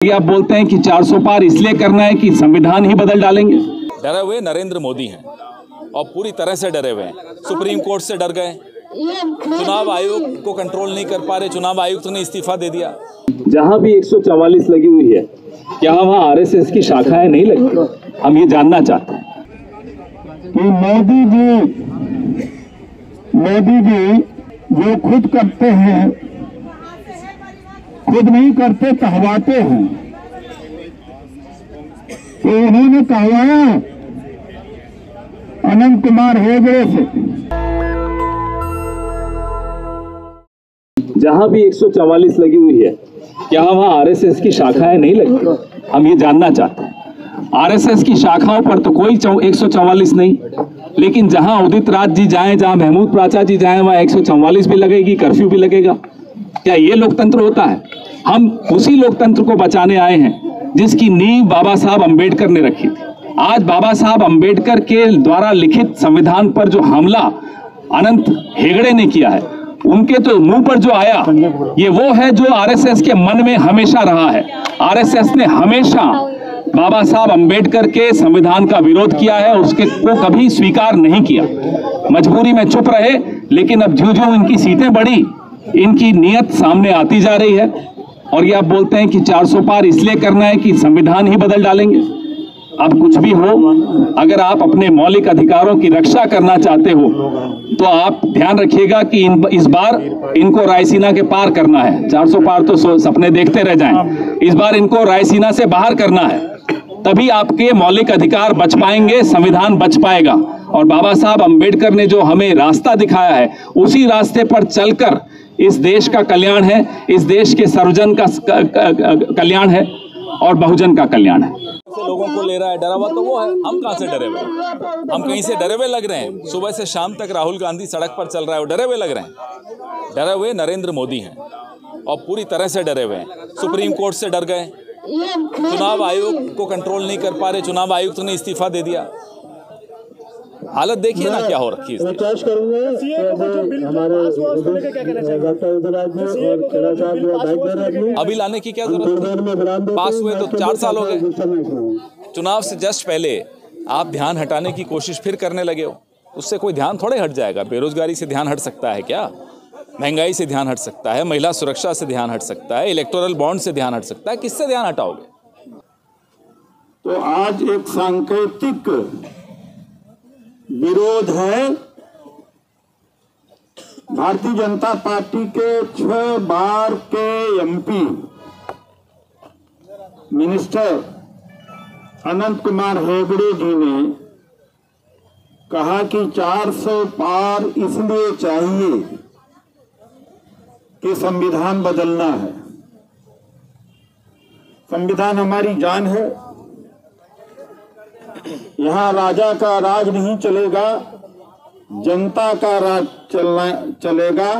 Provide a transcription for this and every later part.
आप बोलते हैं कि 400 पार इसलिए करना है कि संविधान ही बदल डालेंगे। डरे हुए नरेंद्र मोदी हैं और पूरी तरह से डरे हुए हैं। सुप्रीम कोर्ट से डर गए, चुनाव आयोग को कंट्रोल नहीं कर पा रहे, चुनाव आयुक्त ने इस्तीफा दे दिया। जहां भी 144 लगी हुई है, क्या वहां आरएसएस की शाखाएं नहीं लगी? हम ये जानना चाहते हैं कि मोदी जी जो खुद करते हैं, खुद नहीं करते, कहवाते हैं। तो उन्होंने कहवाया अनंत कुमार हेगड़े से। जहां भी 144 लगी हुई है, क्या वहां आरएसएस की शाखाएं नहीं लगी? हम ये जानना चाहते हैं। आरएसएस की शाखाओं पर तो कोई 144 नहीं, लेकिन जहां उदित राज जी जाएं, जहां महमूद प्राचा जी जाएं, वहां 144 भी लगेगी, कर्फ्यू भी लगेगा। क्या ये लोकतंत्र होता है? हम उसी लोकतंत्र को बचाने आए हैं जिसकी नींव बाबा साहब अंबेडकर ने रखी थी। आज बाबा साहब अंबेडकर के द्वारा लिखित संविधान पर जो हमला अनंत हेगड़े ने किया है, उनके तो मुंह पर जो आया, ये वो है जो आरएसएस के मन में हमेशा रहा है। आरएसएस ने हमेशा बाबा साहब अंबेडकर के संविधान का विरोध किया है, उसके को कभी स्वीकार नहीं किया। मजबूरी में चुप रहे, लेकिन अब ज्यों-ज्यों इनकी सीटें बढ़ी, इनकी नीयत सामने आती जा रही है। और ये आप बोलते हैं कि 400 पार इसलिए करना है कि संविधान ही बदल डालेंगे। अब कुछ भी हो, अगर आप अपने मौलिक अधिकारों की रक्षा करना चाहते हो तो आप ध्यान रखिएगा कि इस बार इनको रायसीना के पार करना है। 400 पार तो सपने देखते रह जाएं, इस बार इनको रायसीना से बाहर करना है, तभी आपके मौलिक अधिकार बच पाएंगे, संविधान बच पाएगा। और बाबा साहब अंबेडकर ने जो हमें रास्ता दिखाया है, उसी रास्ते पर चलकर इस देश का कल्याण है, इस देश के सर्वजन का कल्याण है और बहुजन का कल्याण है। लोगों को ले रहा है, डरा हुआ तो वो है, हम कहां से डरे हुए? हम कहीं से डरे हुए लग रहे हैं? सुबह से शाम तक राहुल गांधी सड़क पर चल रहा है, वो डरे हुए लग रहे हैं? डरे हुए नरेंद्र मोदी हैं और पूरी तरह से डरे हुए हैं। सुप्रीम कोर्ट से डर गए, चुनाव आयोग को कंट्रोल नहीं कर पा रहे, चुनाव आयुक्त ने इस्तीफा दे दिया। हालत देखिए ना क्या हो रखी है। अभी लाने की क्या जरूरत है? पास हुए तो 4 साल हो गए। चुनाव से जस्ट पहले आप ध्यान हटाने की कोशिश फिर करने लगे हो, उससे कोई ध्यान थोड़े हट जाएगा। बेरोजगारी से ध्यान हट सकता है क्या? महंगाई से ध्यान हट सकता है, महिला सुरक्षा से ध्यान हट सकता है, इलेक्टोरल बॉन्ड से ध्यान हट सकता है, किससे ध्यान हटाओगे? तो आज एक सांकेतिक विरोध है। भारतीय जनता पार्टी के 6 बार के एमपी मिनिस्टर अनंत कुमार हेगड़े जी ने कहा कि 400 पार इसलिए चाहिए कि संविधान बदलना है। संविधान हमारी जान है। यहां राजा का राज नहीं चलेगा, जनता का राज चलेगा।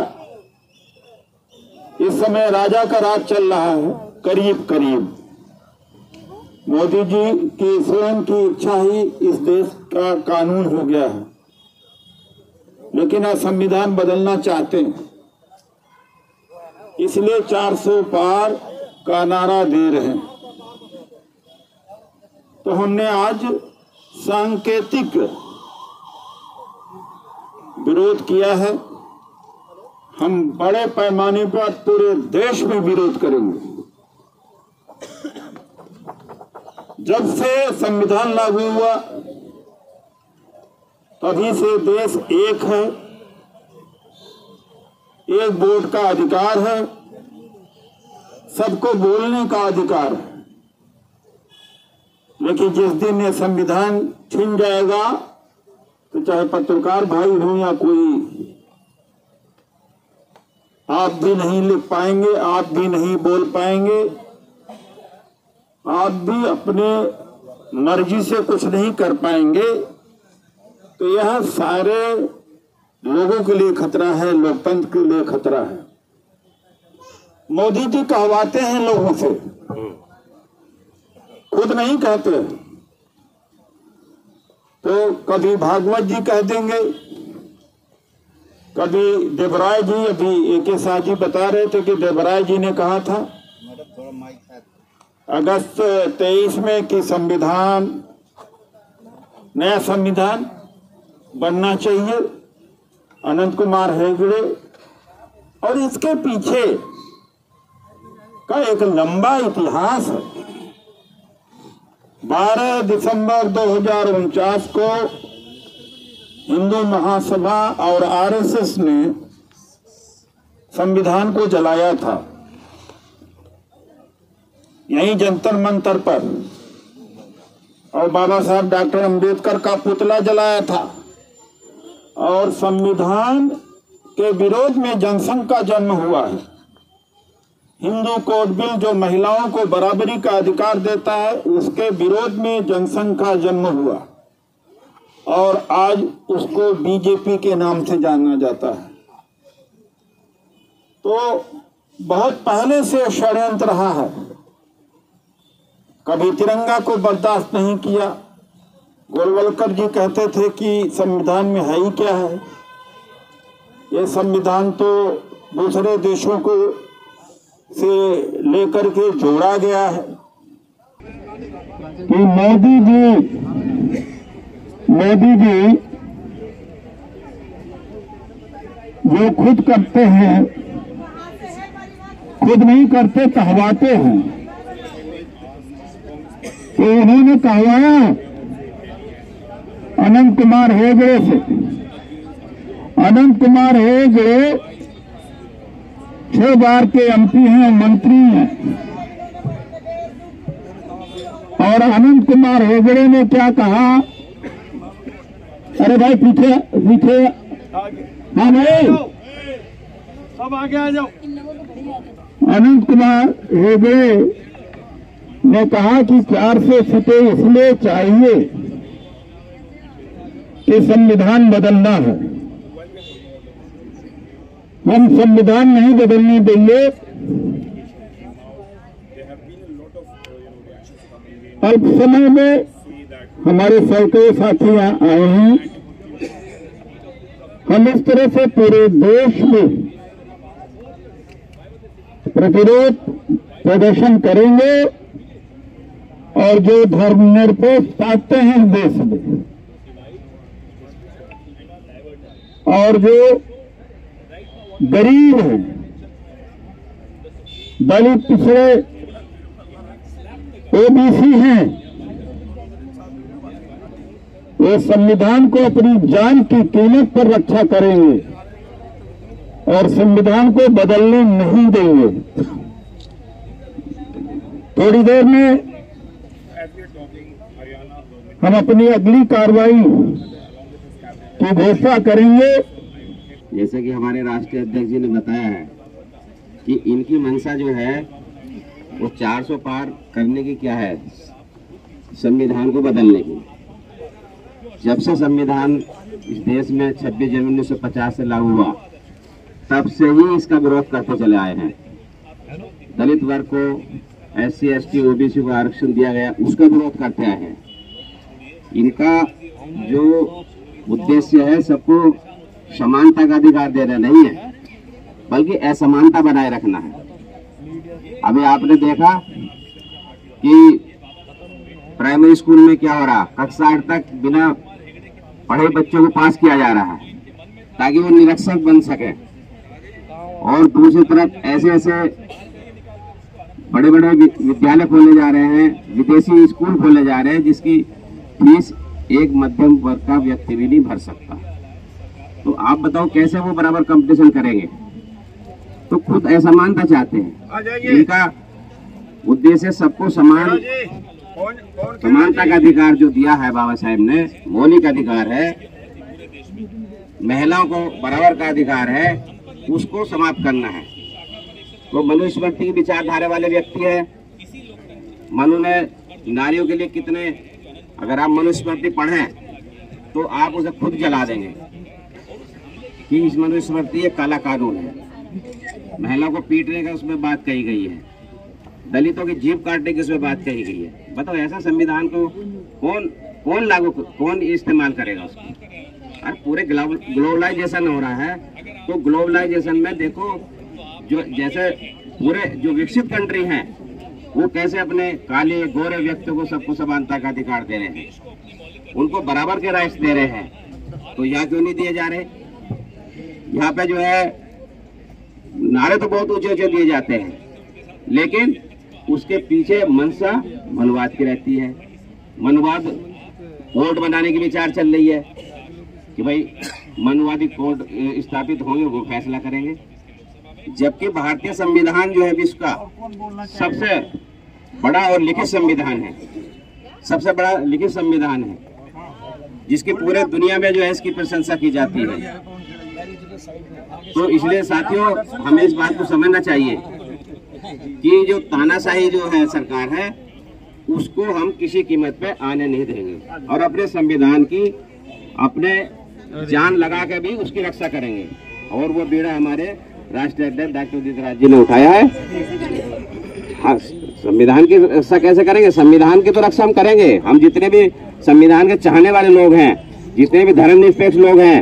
इस समय राजा का राज चल रहा है, करीब करीब। मोदी जी की स्वयं की इच्छा ही इस देश का कानून हो गया है, लेकिन आज संविधान बदलना चाहते हैं, इसलिए 400 पार का नारा दे रहे हैं। तो हमने आज सांकेतिक विरोध किया है। हम बड़े पैमाने पर पूरे देश में विरोध करेंगे। जब से संविधान लागू हुआ तभी से देश एक है, एक वोट का अधिकार है, सबको बोलने का अधिकार है। लेकिन जिस दिन ये संविधान छिन जाएगा, तो चाहे पत्रकार भाई हो या कोई, आप भी नहीं लिख पाएंगे, आप भी नहीं बोल पाएंगे, आप भी अपने मर्जी से कुछ नहीं कर पाएंगे। तो यह सारे लोगों के लिए खतरा है, लोकतंत्र के लिए खतरा है। मोदी जी कहवाते हैं लोगों से, खुद नहीं कहते। तो कभी भागवत जी कह देंगे, कभी देवराय जी, अभी AK शाह जी बता रहे थे कि देवराय जी ने कहा था, अगस्त 23 में कि संविधान, नया संविधान बनना चाहिए, अनंत कुमार हेगड़े, और इसके पीछे का एक लंबा इतिहास है। 12 दिसंबर 2049 को हिंदू महासभा और आरएसएस ने संविधान को जलाया था, यही जंतर मंतर पर, और बाबा साहब डॉक्टर अंबेडकर का पुतला जलाया था। और संविधान के विरोध में जनसंघ का जन्म हुआ है। हिंदू कोड बिल जो महिलाओं को बराबरी का अधिकार देता है, उसके विरोध में जनसंघ का जन्म हुआ, और आज उसको बीजेपी के नाम से जाना जाता है। तो बहुत पहले से षड्यंत्र रहा है। कभी तिरंगा को बर्दाश्त नहीं किया। गोलवलकर जी कहते थे कि संविधान में है ही क्या है, ये संविधान तो दूसरे देशों को से लेकर के जोड़ा गया है। कि मोदी जी जो खुद करते हैं, खुद नहीं करते, कहवाते हैं। तो उन्होंने कहवाया अनंत कुमार हेगड़े से। अनंत कुमार हेगड़े 6 बार के एमपी हैं, मंत्री हैं, और अनंत कुमार हेगड़े ने क्या कहा? अरे भाई पीछे पीछे, हाँ भाई सब आगे आ जाओ। अनंत कुमार हेगड़े ने कहा कि 400 सीटें इसलिए चाहिए कि संविधान बदलना है, हम संविधान नहीं बदलने देंगे। अल्प समय में हमारे सैकड़ों साथी आए हैं। हम इस तरह से पूरे देश में प्रतिरोध प्रदर्शन करेंगे, और जो धर्मनिरपेक्ष ताकतें हैं देश में, और जो गरीब हैं, दलित, पिछड़े, ओबीसी हैं, वो संविधान को अपनी जान की कीमत पर रक्षा करेंगे और संविधान को बदलने नहीं देंगे। थोड़ी देर में हम अपनी अगली कार्रवाई की घोषणा करेंगे। जैसे कि हमारे राष्ट्रीय अध्यक्ष जी ने बताया है कि इनकी मंशा जो है वो 400 पार करने की क्या है, संविधान को बदलने की। जब से संविधान इस देश में 26 जनवरी 1950 से लागू हुआ, तब से ही इसका विरोध करते चले आए हैं। दलित वर्ग को, SC, ST, OBC को आरक्षण दिया गया, उसका विरोध करते आए हैं। इनका जो उद्देश्य है सबको समानता का अधिकार देना नहीं है, बल्कि असमानता बनाए रखना है। अभी आपने देखा कि प्राइमरी स्कूल में क्या हो रहा, कक्षा 8 तक बिना पढ़े बच्चों को पास किया जा रहा है ताकि वो निरक्षर बन सके, और दूसरी तरफ ऐसे ऐसे बड़े बड़े विद्यालय खोले जा रहे हैं, विदेशी स्कूल खोले जा रहे हैं, जिसकी फीस एक मध्यम वर्ग का व्यक्ति भी नहीं भर सकता। तो आप बताओ कैसे वो बराबर कंपटीशन करेंगे? तो खुद असमानता चाहते हैं। इनका उद्देश्य सबको समानता का अधिकार जो दिया है बाबा साहेब ने, मौलिक अधिकार है, महिलाओं को बराबर का अधिकार है, उसको समाप्त करना है। तो मनुस्मृति की विचारधारा वाले व्यक्ति है। मनु ने नारियों के लिए कितने, अगर आप मनुस्मृति पढ़ें तो आप उसे खुद जला देंगे कि इस मनुस्मृति एक काला कानून है। महिलाओं को पीटने का उसमें बात कही गई है, दलितों की जीभ काटने की उसमें बात कही गई है। बताओ ऐसा संविधान को कौन लागू, कौन इस्तेमाल करेगा उसको? और पूरे ग्लोबलाइजेशन हो रहा है, तो ग्लोबलाइजेशन में देखो जो जैसे पूरे जो विकसित कंट्री हैं वो कैसे अपने काले गोरे व्यक्ति को सबको समानता का अधिकार दे रहे हैं, उनको बराबर के राइट्स दे रहे हैं, तो यहाँ क्यों नहीं दिए जा रहे? यहाँ पे जो है नारे तो बहुत ऊंचे ऊंचे दिए जाते हैं, लेकिन उसके पीछे मंशा मनवाद की रहती है। मनवाद कोर्ट बनाने की विचार चल रही है कि भाई मनवादी कोर्ट स्थापित होंगे, वो फैसला करेंगे, जबकि भारतीय संविधान जो है विश्व का सबसे बड़ा और लिखित संविधान है, सबसे बड़ा लिखित संविधान है, जिसकी पूरे दुनिया में जो है इसकी प्रशंसा की जाती है। तो इसलिए साथियों, हमें इस बात को समझना चाहिए कि जो तानाशाही जो है सरकार है, उसको हम किसी कीमत पे आने नहीं देंगे और अपने संविधान की अपने जान लगा के भी उसकी रक्षा करेंगे। और वो बीड़ा हमारे राष्ट्रीय अध्यक्ष डॉक्टर उदित राज जी ने उठाया है। हाँ, संविधान की रक्षा कैसे करेंगे? संविधान की तो रक्षा हम करेंगे। हम जितने भी संविधान के चाहने वाले लोग हैं, जितने भी धर्मनिरपेक्ष लोग हैं,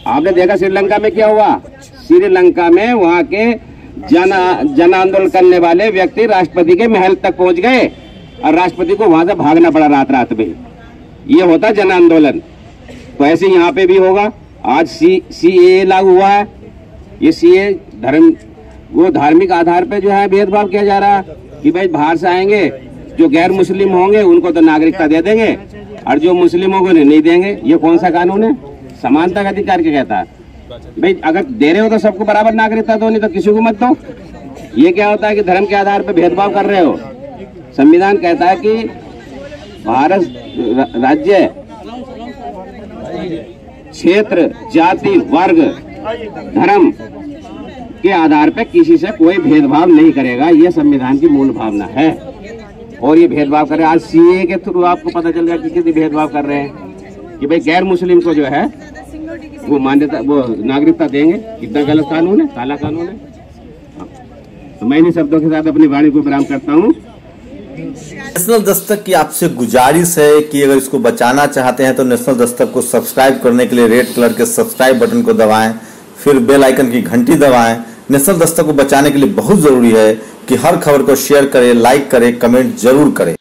आपने देखा श्रीलंका में क्या हुआ? श्रीलंका में वहाँ के जन आंदोलन करने वाले व्यक्ति राष्ट्रपति के महल तक पहुंच गए और राष्ट्रपति को वहां से भागना पड़ा रात रात में। ये होता जन आंदोलन। तो ऐसे यहाँ पे भी होगा। आज सीएए लागू हुआ है। ये सीए वो धार्मिक आधार पे जो है भेदभाव किया जा रहा है कि भाई बाहर से आएंगे जो गैर मुस्लिम होंगे उनको तो नागरिकता दे देंगे और जो मुस्लिमों को नहीं देंगे। ये कौन सा कानून है? समानता का अधिकार क्या कहता है? भाई अगर दे रहे हो तो सबको बराबर नागरिकता दो, नहीं तो किसी को मत दो। ये क्या होता है कि धर्म के आधार पर भेदभाव कर रहे हो? संविधान कहता है कि भारत राज्य, क्षेत्र, जाति, वर्ग, धर्म के आधार पर किसी से कोई भेदभाव नहीं करेगा। ये संविधान की मूल भावना है। और ये भेदभाव करे, आज सीए के थ्रू आपको पता चल गया कि कितनी भेदभाव कर रहे हैं कि भाई गैर मुस्लिम को जो है वो मान्यता, वो नागरिकता देंगे। कितना गलत कानून है, काला कानून है। तो मैं इन्हीं शब्दों के साथ अपनी वाणी को विराम करता हूँ। नेशनल दस्तक की आपसे गुजारिश है कि अगर इसको बचाना चाहते हैं तो नेशनल दस्तक को सब्सक्राइब करने के लिए रेड कलर के सब्सक्राइब बटन को दबाएं, फिर बेल आइकन की घंटी दबाएं। नेशनल दस्तक को बचाने के लिए बहुत जरूरी है कि हर खबर को शेयर करें, लाइक करें, कमेंट जरूर करें।